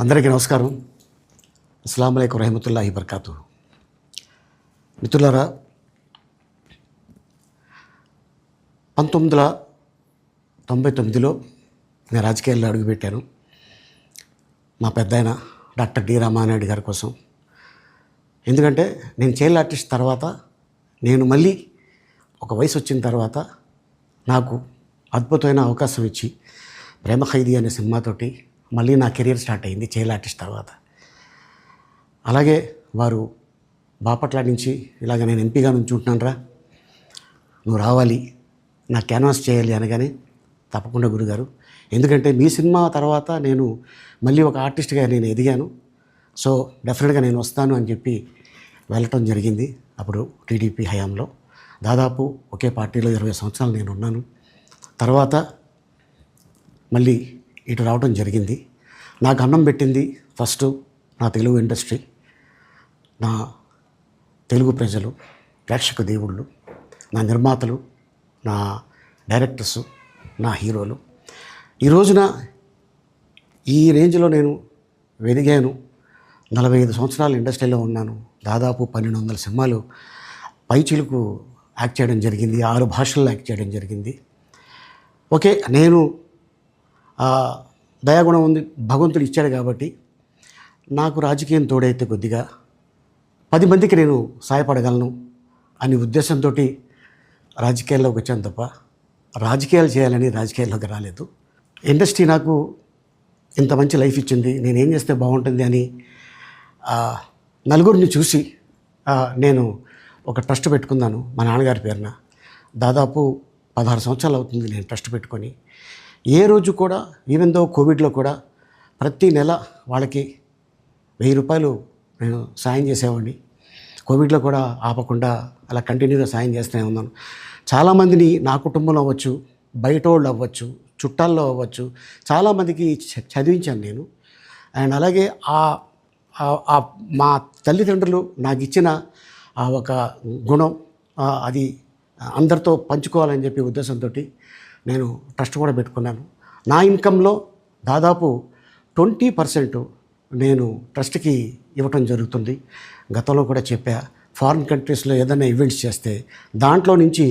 అందరికీ నమస్కారం. అస్సలాము అలైకుం రహమతుల్లాహి బర్కాతు. మిత్రులారా, 1999లో నేను రాజకీయాల్లో అడుగుపెట్టాను. మా పెద్దాయన డాక్టర్ డి రామానాయుడు గారి కోసం. ఎందుకంటే నేను చైల్డ్ ఆర్టిస్ట్ తర్వాత నేను మళ్ళీ ఒక వయసు వచ్చిన తర్వాత నాకు అద్భుతమైన అవకాశం ఇచ్చి ప్రేమ ఖైదీ అనే సినిమాతోటి మళ్ళీ నా కెరీర్ స్టార్ట్ అయింది చైల్డ్ ఆర్టిస్ట్ తర్వాత. అలాగే వారు బాపట్ల నుంచి ఇలాగ నేను ఎంపీగా నుంచుంటున్నాను రా, నువ్వు రావాలి, నా క్యాన్వాస్ చేయాలి అనగానే తప్పకుండా గురుగారు, ఎందుకంటే మీ సినిమా తర్వాత నేను మళ్ళీ ఒక ఆర్టిస్ట్గా నేను ఎదిగాను, సో డెఫినెట్గా నేను వస్తాను అని చెప్పి వెళ్ళటం జరిగింది. అప్పుడు టీడీపీ హయాంలో దాదాపు ఒకే పార్టీలో 20 సంవత్సరాలు నేను ఉన్నాను. తర్వాత మళ్ళీ ఇటు రావడం జరిగింది. నాకు అన్నం పెట్టింది ఫస్ట్ నా తెలుగు ఇండస్ట్రీ, నా తెలుగు ప్రజలు, ప్రేక్షక దేవుళ్ళు, నా నిర్మాతలు, నా డైరెక్టర్సు, నా హీరోలు. ఈ రోజున ఈ రేంజ్లో నేను ఎదిగాను. 45 సంవత్సరాలు ఇండస్ట్రీలో ఉన్నాను. దాదాపు 1200 సినిమాలు పైచిలుకు యాక్ట్ చేయడం జరిగింది. 6 భాషల్లో యాక్ట్ చేయడం జరిగింది. ఓకే, నేను దయాగుణం ఉంది, భగవంతుడు ఇచ్చాడు కాబట్టి నాకు రాజకీయం తోడైతే కొద్దిగా 10 మందికి నేను సహాయపడగలను అనే ఉద్దేశంతో రాజకీయాల్లోకి వచ్చాను తప్ప రాజకీయాలు చేయాలని రాజకీయాల్లోకి రాలేదు. ఇండస్ట్రీ నాకు ఇంత మంచి లైఫ్ ఇచ్చింది, నేనేం చేస్తే బాగుంటుంది అని నలుగురిని చూసి నేను ఒక ట్రస్ట్ పెట్టుకున్నాను మా నాన్నగారి పేరున. దాదాపు 16 సంవత్సరాలు అవుతుంది నేను ట్రస్ట్ పెట్టుకొని. ఏ రోజు కూడా, ఈవెన్ దో కోవిడ్లో కూడా ప్రతి నెల వాళ్ళకి 1000 రూపాయలు నేను సాయం చేసేవాడిని. కోవిడ్లో కూడా ఆపకుండా అలా కంటిన్యూగా సాయం చేస్తూనే ఉన్నాను. చాలామందిని నా కుటుంబంలో అవ్వచ్చు, బయట వాళ్ళు అవ్వచ్చు, చుట్టాల్లో అవ్వచ్చు, చాలామందికి చదివించాను నేను. అండ్ అలాగే మా తల్లిదండ్రులు నాకు ఇచ్చిన ఒక గుణం అది అందరితో పంచుకోవాలని చెప్పి ఉద్దేశంతో నేను ట్రస్ట్ కూడా పెట్టుకున్నాను. నా ఇన్కంలో దాదాపు 20% నేను ట్రస్ట్కి ఇవ్వటం జరుగుతుంది. గతంలో కూడా చెప్పా, ఫారిన్ కంట్రీస్లో ఏదైనా ఈవెంట్స్ చేస్తే దాంట్లో నుంచి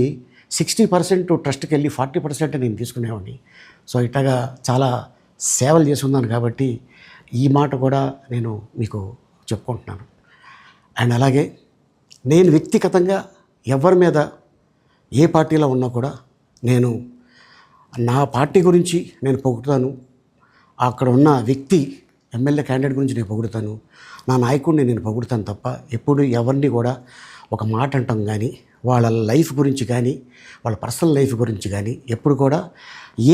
60% ట్రస్ట్కి వెళ్ళి 40% నేను తీసుకునేవాడిని. సో ఇట్లాగా చాలా సేవలు చేసి ఉన్నాను కాబట్టి ఈ మాట కూడా నేను మీకు చెప్పుకుంటున్నాను. అండ్ అలాగే నేను వ్యక్తిగతంగా ఎవరి మీద ఏ పార్టీలో ఉన్నా కూడా నేను నా పార్టీ గురించి నేను పొగుడుతాను, అక్కడ ఉన్న వ్యక్తి ఎమ్మెల్యే క్యాండిడేట్ గురించి నేను పొగుడుతాను, నా నాయకుడిని నేను పొగుడుతాను తప్ప ఎప్పుడు ఎవరిని కూడా ఒక మాట అంటాం కానీ వాళ్ళ లైఫ్ గురించి కానీ వాళ్ళ పర్సనల్ లైఫ్ గురించి కానీ ఎప్పుడు కూడా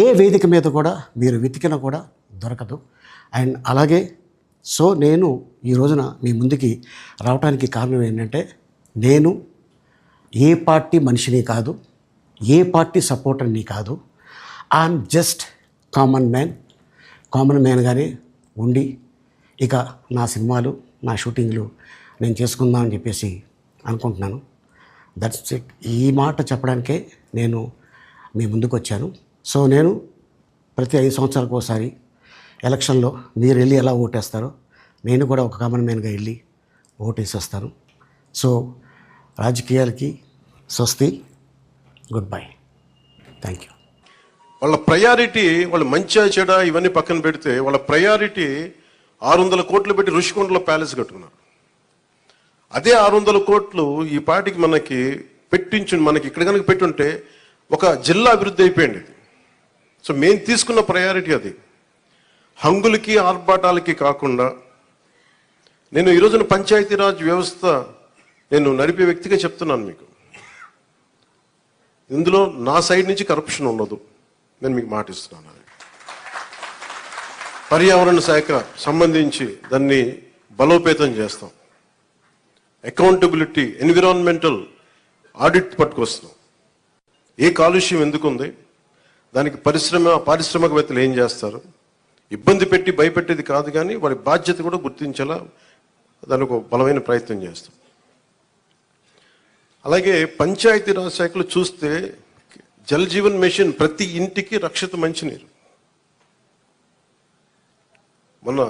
ఏ వేదిక మీద కూడా మీరు వెతికినా కూడా దొరకదు. అండ్ అలాగే సో నేను ఈ రోజున మీ ముందుకి రావడానికి కారణం ఏంటంటే, నేను ఏ పార్టీ మనిషిని కాదు, ఏ పార్టీ సపోర్టర్ని కాదు, ఐఎమ్ జస్ట్ కామన్ మ్యాన్గానే ఉండి ఇక నా సినిమాలు, నా షూటింగ్లు నేను చేసుకుందామని చెప్పేసి అనుకుంటున్నాను. That's it. ఈ మాట చెప్పడానికే నేను మీ ముందుకు వచ్చాను. సో నేను ప్రతి 5 సంవత్సరాలకు ఒకసారి ఎలక్షన్లో మీరు వెళ్ళి ఎలా ఓటేస్తారో నేను కూడా ఒక కామన్ మ్యాన్గా వెళ్ళి ఓటేసి వస్తాను. సో రాజకీయాలకి స్వస్తి, గుడ్ బై, థ్యాంక్ యూ. వాళ్ళ ప్రయారిటీ, వాళ్ళ మంచిగా చెడ ఇవన్నీ పక్కన పెడితే వాళ్ళ ప్రయారిటీ 600 కోట్లు పెట్టి ఋషికొండలో ప్యాలెస్ కట్టుకున్నారు. అదే 600 కోట్లు ఈ పార్టీకి మనకి మనకి ఇక్కడ కనుక పెట్టుంటే ఒక జిల్లా అభివృద్ధి అయిపోయింది. సో మేము తీసుకున్న ప్రయారిటీ అది. హంగులకి ఆర్భాటాలకి కాకుండా నేను ఈ రోజున పంచాయతీరాజ్ వ్యవస్థ నేను నడిపే వ్యక్తిగా చెప్తున్నాను మీకు. ఇందులో నా సైడ్ నుంచి కరప్షన్ ఉండదు, నేను మీకు మాటిస్తున్నాను. పర్యావరణ శాఖ సంబంధించి దాన్ని బలోపేతం చేస్తాం. అకౌంటబిలిటీ, ఎన్విరాన్మెంటల్ ఆడిట్ పట్టుకొస్తున్నాం. ఏ కాలుష్యం ఎందుకుంది, దానికి పారిశ్రామికవేత్తలు ఏం చేస్తారు, ఇబ్బంది పెట్టి భయపెట్టేది కాదు, కానీ వారి బాధ్యత కూడా గుర్తించేలా దానికి ఒక బలమైన ప్రయత్నం చేస్తాం. అలాగే పంచాయతీరాజ్ శాఖలు చూస్తే జల్ జీవన్ మిషన్, ప్రతి ఇంటికి రక్షిత మంచినీరు. మొన్న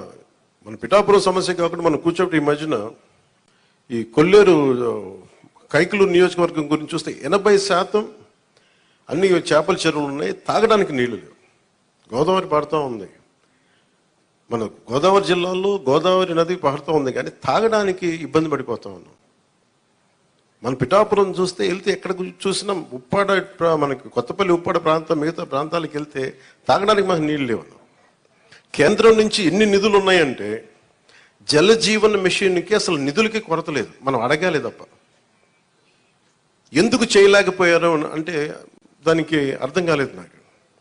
మన పిఠాపురం సమస్య కాకుండా మనం కూర్చోబెట్టి ఈ మధ్యన ఈ కొల్లేరు కైకలూరు నియోజకవర్గం గురించి చూస్తే 80% అన్ని చేపల చెరువులు ఉన్నాయి, తాగడానికి నీళ్లు లేవు. గోదావరి పారుతూ ఉంది, మన గోదావరి జిల్లాలో గోదావరి నది పారుతూ ఉంది, కానీ తాగడానికి ఇబ్బంది పడిపోతా ఉన్నాం. మన పిఠాపురం చూస్తే వెళ్తే ఎక్కడ చూసినా ఉప్పాడ, మనకి కొత్తపల్లి ఉప్పాడ ప్రాంతం మిగతా ప్రాంతాలకు వెళ్తే తాగడానికి మనకు నీళ్ళు లేవు. కేంద్రం నుంచి ఎన్ని నిధులు ఉన్నాయంటే జల జీవన మిషన్కి అసలు నిధులకి కొరత లేదు, మనం అడగాలి తప్ప. ఎందుకు చేయలేకపోయారు అంటే దానికి అర్థం కాలేదు నాకు.